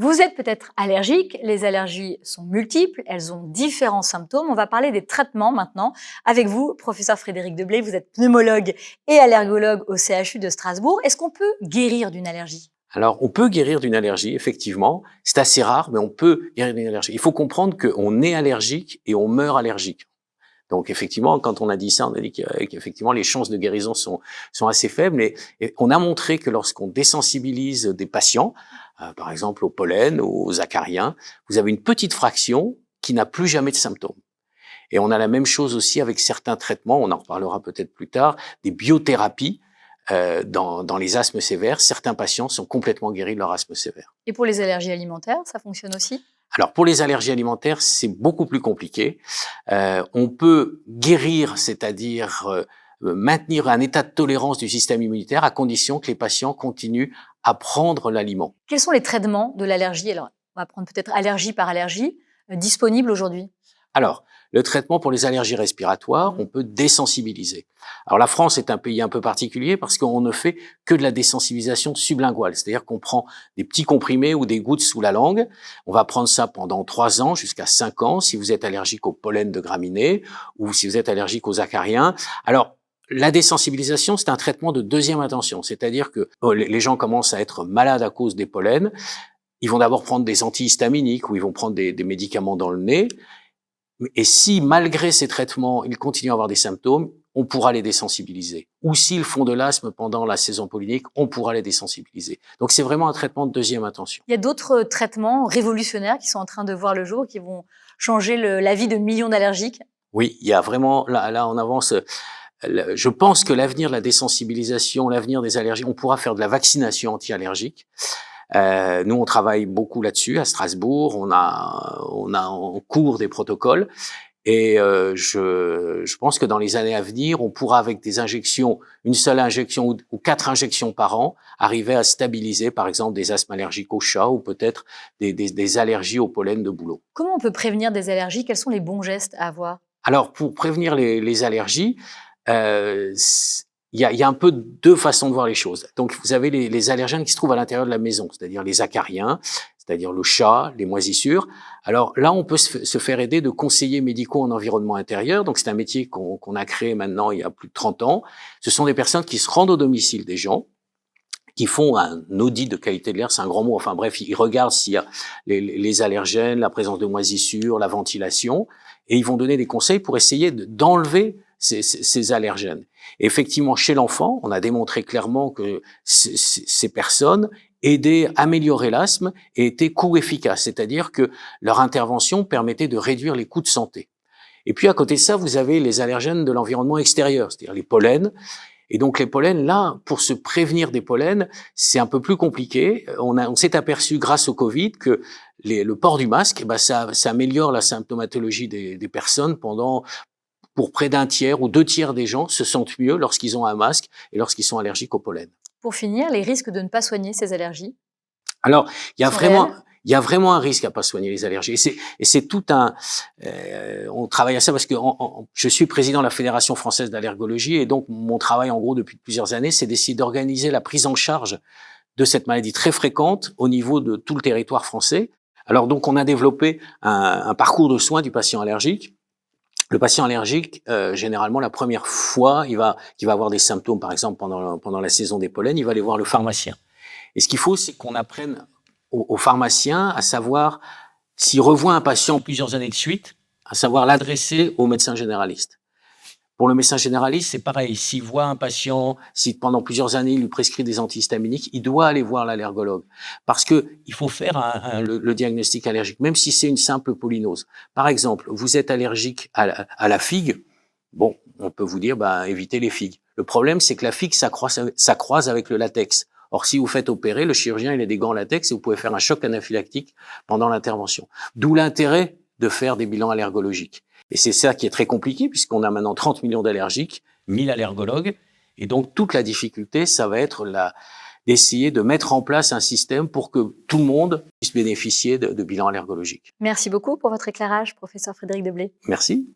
Vous êtes peut-être allergique, les allergies sont multiples, elles ont différents symptômes. On va parler des traitements maintenant avec vous, professeur Frédéric Deblay. Vous êtes pneumologue et allergologue au CHU de Strasbourg. Est-ce qu'on peut guérir d'une allergie? Alors, on peut guérir d'une allergie, effectivement. C'est assez rare, mais on peut guérir d'une allergie. Il faut comprendre qu'on est allergique et on meurt allergique. Donc, effectivement, quand on a dit ça, on a dit qu'effectivement, les chances de guérison sont assez faibles. Et on a montré que lorsqu'on désensibilise des patients, par exemple au pollen, aux acariens, vous avez une petite fraction qui n'a plus jamais de symptômes. Et on a la même chose aussi avec certains traitements, on en reparlera peut-être plus tard, des biothérapies. Dans les asthmes sévères, certains patients sont complètement guéris de leur asthme sévère. Et pour les allergies alimentaires, ça fonctionne aussi? Alors pour les allergies alimentaires, c'est beaucoup plus compliqué. On peut guérir, c'est-à-dire maintenir un état de tolérance du système immunitaire à condition que les patients continuent à prendre l'aliment. Quels sont les traitements de l'allergie? Alors, on va prendre peut-être allergie par allergie, disponibles aujourd'hui. Alors, le traitement pour les allergies respiratoires, on peut désensibiliser. Alors la France est un pays un peu particulier parce qu'on ne fait que de la désensibilisation sublinguale, c'est-à-dire qu'on prend des petits comprimés ou des gouttes sous la langue. On va prendre ça pendant 3 ans jusqu'à 5 ans si vous êtes allergique au pollen de graminées ou si vous êtes allergique aux acariens. Alors, la désensibilisation, c'est un traitement de deuxième intention, c'est-à-dire que les gens commencent à être malades à cause des pollens. Ils vont d'abord prendre des antihistaminiques ou ils vont prendre des médicaments dans le nez. Et si, malgré ces traitements, ils continuent à avoir des symptômes, on pourra les désensibiliser. Ou s'ils font de l'asthme pendant la saison pollinique, on pourra les désensibiliser. Donc c'est vraiment un traitement de deuxième intention. Il y a d'autres traitements révolutionnaires qui sont en train de voir le jour, qui vont changer la vie de millions d'allergiques? Oui, il y a vraiment, là on avance. Je pense que l'avenir de la désensibilisation, l'avenir des allergies, on pourra faire de la vaccination anti-allergique. Nous, on travaille beaucoup là-dessus à Strasbourg. On a en cours des protocoles. Et je pense que dans les années à venir, on pourra avec des injections, une seule injection ou 4 injections par an, arriver à stabiliser, par exemple, des asthmes allergiques au chat ou peut-être des allergies au pollen de bouleau. Comment on peut prévenir des allergies? Quels sont les bons gestes à avoir? Alors, pour prévenir les allergies, il y a un peu deux façons de voir les choses. Donc, vous avez les allergènes qui se trouvent à l'intérieur de la maison, c'est-à-dire les acariens, c'est-à-dire le chat, les moisissures. Alors là, on peut se faire aider de conseillers médicaux en environnement intérieur. Donc, c'est un métier qu'on a créé maintenant il y a plus de 30 ans. Ce sont des personnes qui se rendent au domicile des gens, qui font un audit de qualité de l'air, c'est un grand mot. Enfin bref, ils regardent s'il y a les allergènes, la présence de moisissures, la ventilation, et ils vont donner des conseils pour essayer d'enlever ces allergènes. Et effectivement, chez l'enfant, on a démontré clairement que ces personnes aidaient à améliorer l'asthme et étaient coût-efficaces, c'est-à-dire que leur intervention permettait de réduire les coûts de santé. Et puis à côté de ça, vous avez les allergènes de l'environnement extérieur, c'est-à-dire les pollens. Et donc les pollens, là, pour se prévenir des pollens, c'est un peu plus compliqué. On s'est aperçu grâce au Covid que le port du masque, ça améliore la symptomatologie des personnes pour près d'un tiers ou 2 tiers des gens se sentent mieux lorsqu'ils ont un masque et lorsqu'ils sont allergiques au pollen. Pour finir, les risques de ne pas soigner ces allergies? Alors, il y a réels? vraiment un risque à pas soigner les allergies. Et c'est tout un. On travaille à ça parce que je suis président de la Fédération française d'allergologie et donc mon travail en gros depuis plusieurs années, c'est d'essayer d'organiser la prise en charge de cette maladie très fréquente au niveau de tout le territoire français. Alors donc on a développé un parcours de soins du patient allergique. Le patient allergique, généralement, la première fois, qu'il va avoir des symptômes, par exemple pendant la saison des pollens, il va aller voir le pharmacien. Et ce qu'il faut, c'est qu'on apprenne aux pharmaciens à savoir, s'il revoit un patient plusieurs années de suite, à savoir l'adresser au médecin généraliste. Pour le médecin généraliste, c'est pareil. S'il voit un patient, si pendant plusieurs années, il lui prescrit des antihistaminiques, il doit aller voir l'allergologue. Parce que il faut faire le diagnostic allergique, même si c'est une simple pollinose. Par exemple, vous êtes allergique à la figue. Bon, on peut vous dire, évitez les figues. Le problème, c'est que la figue, ça croise avec le latex. Or, si vous faites opérer, le chirurgien, il a des gants latex et vous pouvez faire un choc anaphylactique pendant l'intervention. D'où l'intérêt de faire des bilans allergologiques. Et c'est ça qui est très compliqué puisqu'on a maintenant 30 millions d'allergiques, 1000 allergologues. Et donc, toute la difficulté, ça va être d'essayer de mettre en place un système pour que tout le monde puisse bénéficier de bilans allergologiques. Merci beaucoup pour votre éclairage, professeur Frédéric Deblay. Merci.